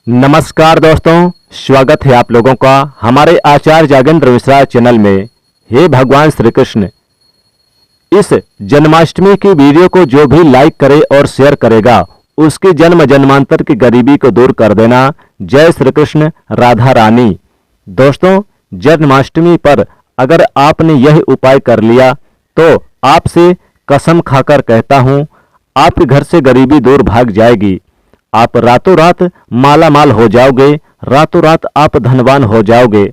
नमस्कार दोस्तों, स्वागत है आप लोगों का हमारे आचार्य जागेंद्र मिश्रा चैनल में। हे भगवान श्री कृष्ण, इस जन्माष्टमी की वीडियो को जो भी लाइक करे और शेयर करेगा उसकी जन्म जन्मांतर की गरीबी को दूर कर देना। जय श्री कृष्ण, राधा रानी। दोस्तों, जन्माष्टमी पर अगर आपने यह उपाय कर लिया तो आपसे कसम खाकर कहता हूं, आपके घर से गरीबी दूर भाग जाएगी। आप रातों रात माला माल हो जाओगे, रातों रात आप धनवान हो जाओगे।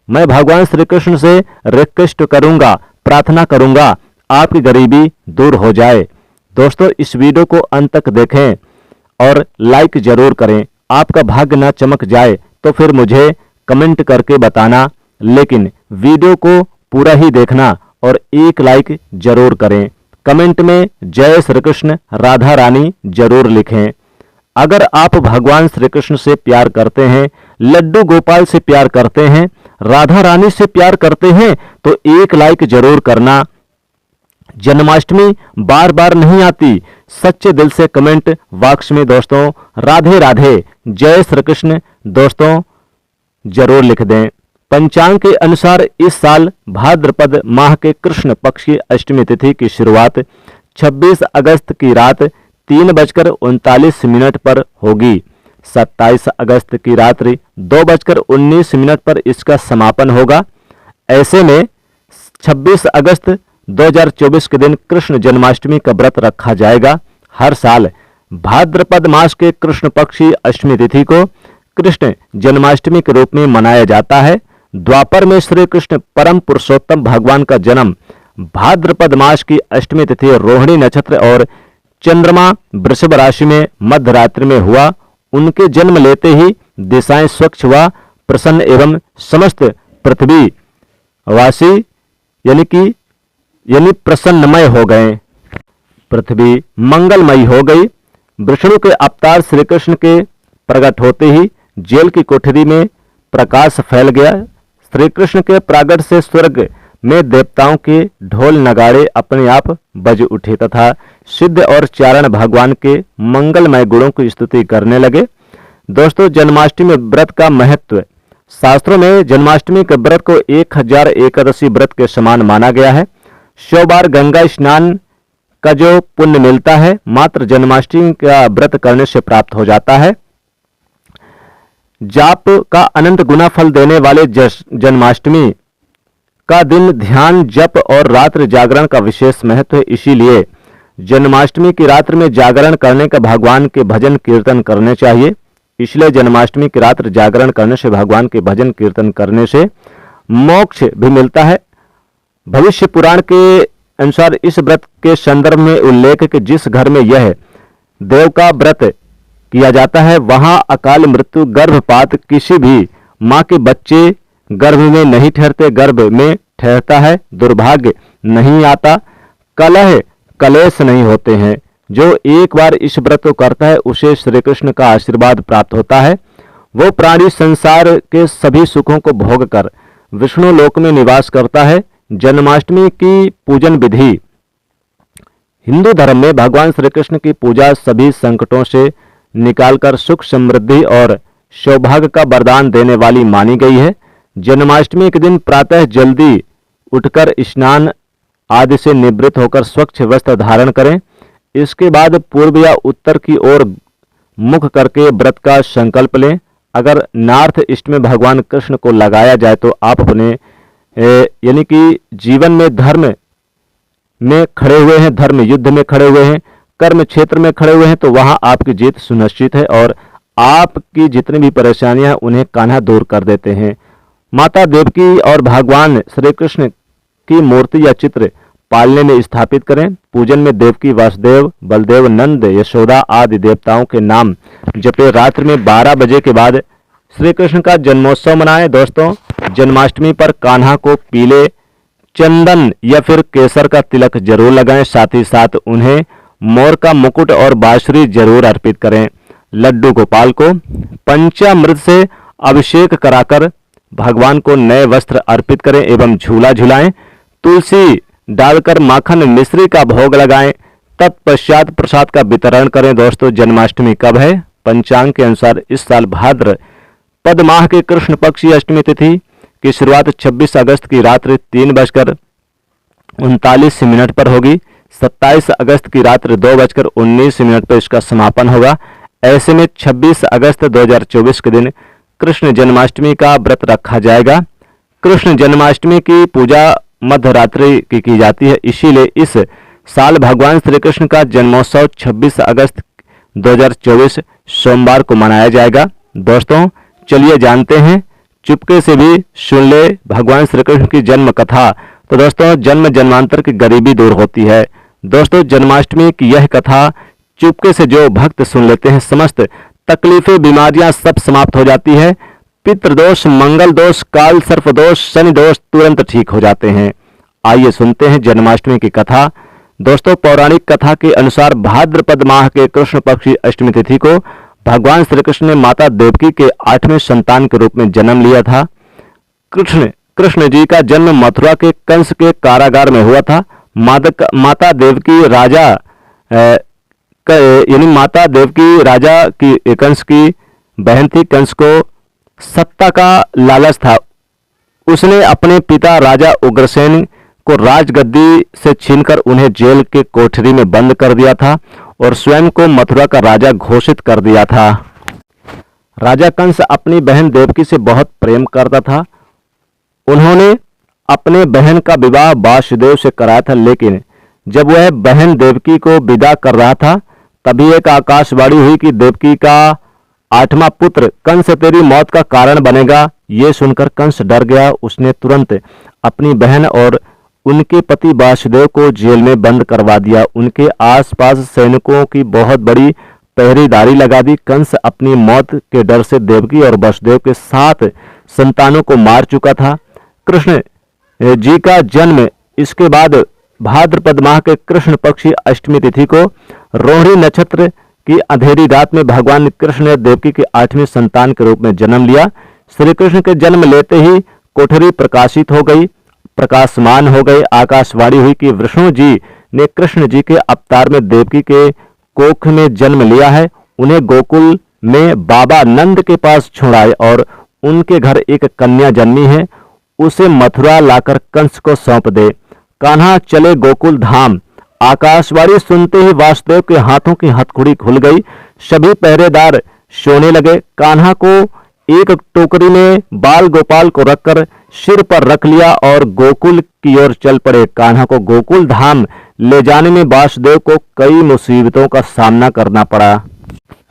मैं भगवान श्री कृष्ण से रिक्वेस्ट करूंगा, प्रार्थना करूंगा, आपकी गरीबी दूर हो जाए। दोस्तों, इस वीडियो को अंत तक देखें और लाइक जरूर करें। आपका भाग्य ना चमक जाए तो फिर मुझे कमेंट करके बताना, लेकिन वीडियो को पूरा ही देखना और एक लाइक जरूर करें। कमेंट में जय श्री कृष्ण, राधा रानी जरूर लिखें। अगर आप भगवान श्री कृष्ण से प्यार करते हैं, लड्डू गोपाल से प्यार करते हैं, राधा रानी से प्यार करते हैं तो एक लाइक जरूर करना। जन्माष्टमी बार बार नहीं आती, सच्चे दिल से कमेंट बॉक्स में दोस्तों राधे राधे, जय श्री कृष्ण दोस्तों जरूर लिख दें। पंचांग के अनुसार इस साल भाद्रपद माह के कृष्ण पक्ष की अष्टमी तिथि की शुरुआत 26 अगस्त की रात 3:39 पर होगी। 27 अगस्त की रात्रि 2:19 पर इसका समापन होगा। ऐसे में 26 अगस्त 2024 के दिन कृष्ण जन्माष्टमी का व्रत रखा जाएगा। हर साल भाद्रपद मास के कृष्ण पक्षी अष्टमी तिथि को कृष्ण जन्माष्टमी के रूप में मनाया जाता है। द्वापर में श्री कृष्ण परम पुरुषोत्तम भगवान का जन्म भाद्रपद मास की अष्टमी तिथि रोहिणी नक्षत्र और चंद्रमा वृषभ राशि में मध्य रात्रि में हुआ। उनके जन्म लेते ही दिशाएं स्वच्छ हुआ, प्रसन्न एवं समस्त पृथ्वी वासी यानी प्रसन्नमय हो गए। पृथ्वी मंगलमयी हो गई। विष्णु के अवतार श्री कृष्ण के प्रकट होते ही जेल की कोठरी में प्रकाश फैल गया। श्री कृष्ण के प्रागट से स्वर्ग में देवताओं के ढोल नगाड़े अपने आप बज उठे तथा सिद्ध और चारण भगवान के मंगलमय गुणों की स्तुति करने लगे। दोस्तों, जन्माष्टमी व्रत का महत्व। शास्त्रों में जन्माष्टमी के व्रत को 1000 एकादशी व्रत के समान माना गया है। 100 बार गंगा स्नान का जो पुण्य मिलता है मात्र जन्माष्टमी का व्रत करने से प्राप्त हो जाता है। जाप का अनंत गुना फल देने वाले जन्माष्टमी का दिन ध्यान, जप और रात्रि जागरण का विशेष महत्व है। इसीलिए जन्माष्टमी की रात्रि में जागरण करने का भगवान के भजन कीर्तन करने चाहिए। इसलिए जन्माष्टमी की रात्रि जागरण करने से, भगवान के भजन कीर्तन करने से मोक्ष भी मिलता है। भविष्य पुराण के अनुसार इस व्रत के संदर्भ में उल्लेख कि जिस घर में यह देव का व्रत किया जाता है वहां अकाल मृत्यु, गर्भपात, किसी भी मां के बच्चे गर्भ में नहीं ठहरते, गर्भ में ठहरता है, दुर्भाग्य नहीं आता, कलह कलेश नहीं होते हैं। जो एक बार इस व्रत को करता है उसे श्री कृष्ण का आशीर्वाद प्राप्त होता है। वो प्राणी संसार के सभी सुखों को भोग कर विष्णु लोक में निवास करता है। जन्माष्टमी की पूजन विधि। हिंदू धर्म में भगवान श्री कृष्ण की पूजा सभी संकटों से निकालकर सुख, समृद्धि और सौभाग्य का वरदान देने वाली मानी गई है। जन्माष्टमी के दिन प्रातः जल्दी उठकर स्नान आदि से निवृत्त होकर स्वच्छ वस्त्र धारण करें। इसके बाद पूर्व या उत्तर की ओर मुख करके व्रत का संकल्प लें। अगर नॉर्थ ईस्ट में भगवान कृष्ण को लगाया जाए तो आप अपने यानी कि जीवन में धर्म में खड़े हुए हैं, धर्म युद्ध में खड़े हुए हैं, कर्म क्षेत्र में खड़े हुए हैं तो वहां आपकी जीत सुनिश्चित है और आपकी जितनी भी परेशानियां हैं उन्हें कान्हा दूर कर देते हैं। माता देवकी और भगवान श्री कृष्ण की मूर्ति या चित्र पालने में स्थापित करें। पूजन में देवकी, वासुदेव, बलदेव, नंद, यशोदा आदि देवताओं के नाम जपे। रात्रि में 12 बजे के बाद श्री कृष्ण का जन्मोत्सव मनाएं। दोस्तों, जन्माष्टमी पर कान्हा को पीले चंदन या फिर केसर का तिलक जरूर लगाएं। साथ ही साथ उन्हें मोर का मुकुट और बांसुरी जरूर अर्पित करें। लड्डू गोपाल को पंचामृत से अभिषेक कराकर भगवान को नए वस्त्र अर्पित करें एवं झूला झुलाएं। तुलसी डालकर माखन मिश्री का भोग लगाएं। तत्पश्चात प्रसाद का वितरण करें। दोस्तों, जन्माष्टमी कब है? पंचांग के अनुसार इस साल भाद्रपद माह के कृष्ण पक्ष की अष्टमी तिथि की शुरुआत 26 अगस्त की रात्रि 3:39 पर होगी। 27 अगस्त की रात्रि 2:19 पर इसका समापन होगा। ऐसे में 26 अगस्त 2024 के दिन कृष्ण जन्माष्टमी का व्रत रखा जाएगा। कृष्ण जन्माष्टमी की पूजा मध्य रात्रि की जाती है, इसीलिए इस साल भगवान श्री कृष्ण का जन्मोत्सव 26 अगस्त 2024 सोमवार को मनाया जाएगा। दोस्तों चलिए जानते हैं, चुपके से भी सुन ले भगवान श्री कृष्ण की जन्म कथा। तो दोस्तों जन्म जन्मांतर की गरीबी दूर होती है। दोस्तों जन्माष्टमी की यह कथा चुपके से जो भक्त सुन लेते हैं, समस्त तकलीफें बीमारियां सब समाप्त हो जाती है। पितृदोष, मंगल दोष, काल सर्प दोष, शनि दोष तुरंत ठीक हो जाते हैं। आइए सुनते हैं जन्माष्टमी की कथा। दोस्तों पौराणिक कथा के अनुसार भाद्रपद माह के कृष्ण पक्ष की अष्टमी तिथि को भगवान श्री कृष्ण ने माता देवकी के 8वें संतान के रूप में जन्म लिया था। कृष्ण जी का जन्म मथुरा के कंस के कारागार में हुआ था। माता देवकी राजा की कंस की बहन थी। कंस को सत्ता का लालच था। उसने अपने पिता राजा उग्रसेन को राजगद्दी से छीनकर उन्हें जेल के कोठरी में बंद कर दिया था और स्वयं को मथुरा का राजा घोषित कर दिया था। राजा कंस अपनी बहन देवकी से बहुत प्रेम करता था। उन्होंने अपने बहन का विवाह वासुदेव से कराया था, लेकिन जब वह बहन देवकी को विदा कर रहा था तभी एक आकाशवाणी हुई कि देवकी का 8वां पुत्र कंस तेरी मौत का कारण बनेगा। ये सुनकर कंस डर गया। उसने तुरंत अपनी बहन और उनके पति वासुदेव को जेल में बंद करवा दिया। उनके आसपास सैनिकों की बहुत बड़ी पहरेदारी लगा दी। कंस अपनी मौत के डर से देवकी और वासुदेव के 7 संतानों को मार चुका था। कृष्ण जी का जन्म इसके बाद भाद्रपद माह के कृष्ण पक्षी अष्टमी तिथि को रोहिणी नक्षत्र की अंधेरी रात में भगवान कृष्ण ने देवकी के 8वें संतान के रूप में जन्म लिया। श्री कृष्ण के जन्म लेते ही कोठरी प्रकाशित हो गई, प्रकाशमान हो गई। आकाशवाणी हुई कि विष्णु जी ने कृष्ण जी के अवतार में देवकी के कोख में जन्म लिया है। उन्हें गोकुल में बाबा नंद के पास छोड़ाए और उनके घर एक कन्या जन्मी है, उसे मथुरा लाकर कंस को सौंप दे। कान्हा चले गोकुल धाम। आकाशवाणी सुनते ही वासुदेव के हाथों की हथकड़ी खुल गई। सभी पहरेदार सोने लगे। कान्हा को एक टोकरी में बाल गोपाल को रखकर सिर पर रख लिया और गोकुल की ओर चल पड़े। कान्हा को गोकुल धाम ले जाने में वासुदेव को कई मुसीबतों का सामना करना पड़ा।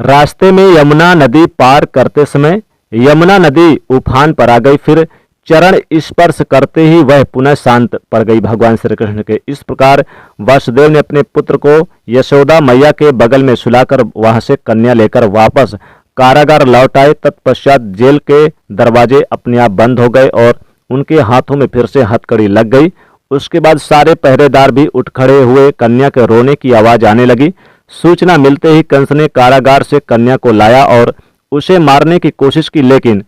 रास्ते में यमुना नदी पार करते समय यमुना नदी उफान पर आ गई। फिर चरण स्पर्श करते ही वह पुनः शांत पड़ गई भगवान श्री कृष्ण के। इस प्रकार वासुदेव ने अपने पुत्र को यशोदा मैया के बगल में सुलाकर वहां से कन्या लेकर वापस कारागार लौट आए। तत्पश्चात जेल के दरवाजे अपने आप बंद हो गए और उनके हाथों में फिर से हथकड़ी लग गई। उसके बाद सारे पहरेदार भी उठ खड़े हुए। कन्या के रोने की आवाज आने लगी। सूचना मिलते ही कंस ने कारागार से कन्या को लाया और उसे मारने की कोशिश की, लेकिन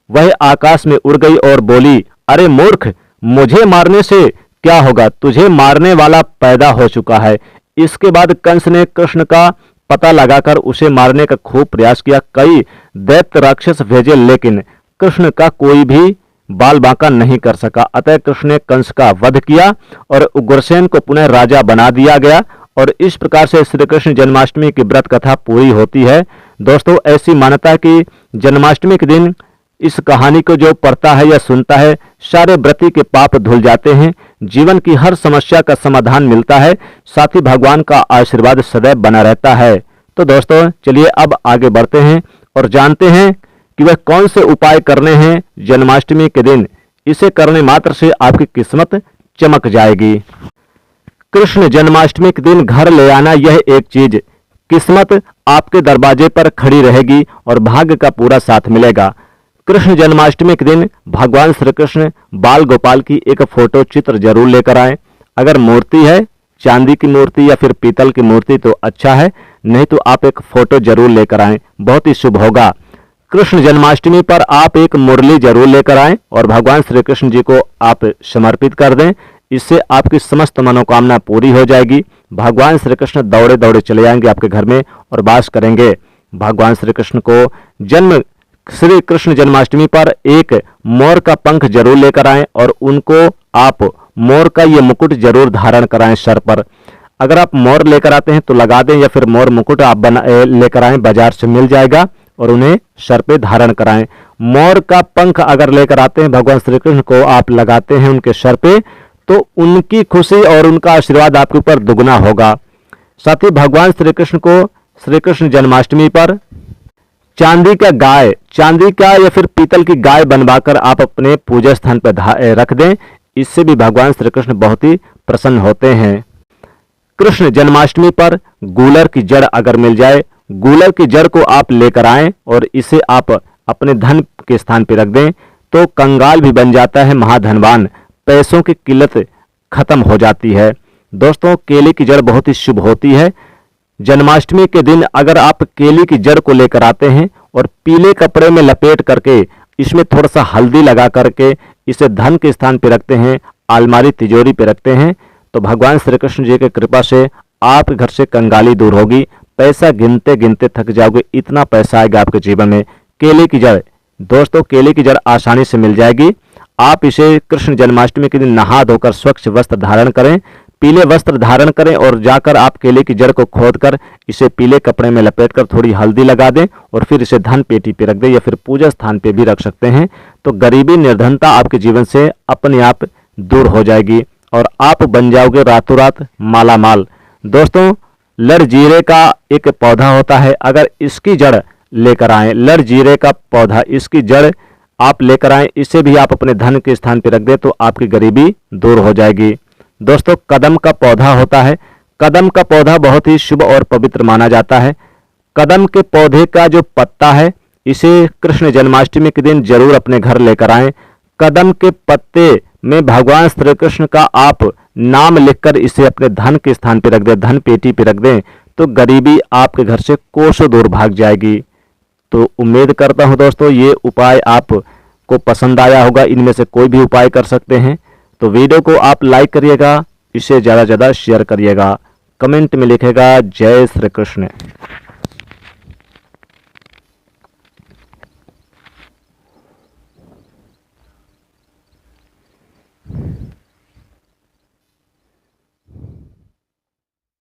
वह आकाश में उड़ गई और बोली, अरे मूर्ख, मुझे मारने से क्या होगा? तुझे मारने वाला पैदा हो चुका है। इसके बाद कंस ने कृष्ण का पता लगाकर उसे मारने का खूब प्रयास किया। कई दैत्य राक्षस भेजे, लेकिन कृष्ण का कोई भी बाल बांका नहीं कर सका। अतः कृष्ण ने कंस का वध किया और उग्रसेन को पुनः राजा बना दिया गया। और इस प्रकार से श्री कृष्ण जन्माष्टमी की व्रत कथा पूरी होती है। दोस्तों ऐसी मान्यता है कि जन्माष्टमी के दिन इस कहानी को जो पढ़ता है या सुनता है, सारे व्रती के पाप धुल जाते हैं, जीवन की हर समस्या का समाधान मिलता है, साथ ही भगवान का आशीर्वाद सदैव बना रहता है। तो दोस्तों चलिए अब आगे बढ़ते हैं और जानते हैं कि वह कौन से उपाय करने हैं जन्माष्टमी के दिन। इसे करने मात्र से आपकी किस्मत चमक जाएगी। कृष्ण जन्माष्टमी के दिन घर ले आना, यह एक चीज किस्मत आपके दरवाजे पर खड़ी रहेगी और भाग्य का पूरा साथ मिलेगा। कृष्ण जन्माष्टमी के दिन भगवान श्री कृष्ण बाल गोपाल की एक फोटो चित्र जरूर लेकर आएं। अगर मूर्ति है, चांदी की मूर्ति या फिर पीतल की मूर्ति तो अच्छा है, नहीं तो आप एक फोटो जरूर लेकर आएं, बहुत ही शुभ होगा। कृष्ण जन्माष्टमी पर आप एक मुरली जरूर लेकर आएं और भगवान श्री कृष्ण जी को आप समर्पित कर दें। इससे आपकी समस्त मनोकामना पूरी हो जाएगी। भगवान श्री कृष्ण दौड़े दौड़े चले आएंगे आपके घर में और वास करेंगे। भगवान श्री कृष्ण को श्री कृष्ण जन्माष्टमी पर एक मोर का पंख जरूर लेकर आएं और उनको आप मोर का ये मुकुट जरूर धारण कराएं सर पर। अगर आप मोर लेकर आते हैं तो लगा दें, या फिर मोर मुकुट आप लेकर आएं, बाजार से मिल जाएगा, और उन्हें सर पे धारण कराएं। मोर का पंख अगर लेकर आते हैं भगवान श्री कृष्ण को आप लगाते हैं उनके सर पे, तो उनकी खुशी और उनका आशीर्वाद आपके ऊपर दुगना होगा। साथ ही भगवान श्री कृष्ण को श्री कृष्ण जन्माष्टमी पर चांदी का या फिर पीतल की गाय बनवाकर आप अपने पूजा स्थान पर रख दें। इससे भी भगवान श्री कृष्ण बहुत ही प्रसन्न होते हैं। कृष्ण जन्माष्टमी पर गूलर की जड़ अगर मिल जाए, गूलर की जड़ को आप लेकर आएं और इसे आप अपने धन के स्थान पर रख दें, तो कंगाल भी बन जाता है महाधनवान, पैसों की किल्लत खत्म हो जाती है। दोस्तों, केले की जड़ बहुत ही शुभ होती है। जन्माष्टमी के दिन अगर आप केले की जड़ को लेकर आते हैं और पीले कपड़े में लपेट करके इसमें थोड़ा सा हल्दी लगा करके इसे धन के स्थान पर रखते हैं, अलमारी तिजोरी पे रखते हैं, तो भगवान श्री कृष्ण जी की कृपा से आपके घर से कंगाली दूर होगी। पैसा गिनते गिनते थक जाओगे, इतना पैसा आएगा आपके जीवन में। केले की जड़, दोस्तों केले की जड़ आसानी से मिल जाएगी। आप इसे कृष्ण जन्माष्टमी के दिन नहा धोकर स्वच्छ वस्त्र धारण करें, पीले वस्त्र धारण करें और जाकर आप केले की जड़ को खोदकर इसे पीले कपड़े में लपेटकर थोड़ी हल्दी लगा दें और फिर इसे धन पेटी पे रख दें, या फिर पूजा स्थान पे भी रख सकते हैं। तो गरीबी निर्धनता आपके जीवन से अपने आप दूर हो जाएगी और आप बन जाओगे रातों रात माला माल। दोस्तों, लड़जीरे का एक पौधा होता है, अगर इसकी जड़ लेकर आए, लड़जीरे का पौधा, इसकी जड़ आप लेकर आए, इसे भी आप अपने धन के स्थान पर रख दें तो आपकी गरीबी दूर हो जाएगी। दोस्तों, कदम का पौधा होता है, कदम का पौधा बहुत ही शुभ और पवित्र माना जाता है। कदम के पौधे का जो पत्ता है, इसे कृष्ण जन्माष्टमी के दिन जरूर अपने घर लेकर आएं। कदम के पत्ते में भगवान श्री कृष्ण का आप नाम लिखकर इसे अपने धन के स्थान पर रख दें, धन पेटी पर रख दें, तो गरीबी आपके घर से कोसों दूर भाग जाएगी। तो उम्मीद करता हूं दोस्तों ये उपाय आपको पसंद आया होगा। इनमें से कोई भी उपाय कर सकते हैं। तो वीडियो को आप लाइक करिएगा, इसे ज़्यादा से ज़्यादा शेयर करिएगा, कमेंट में लिखेगा जय श्री कृष्ण।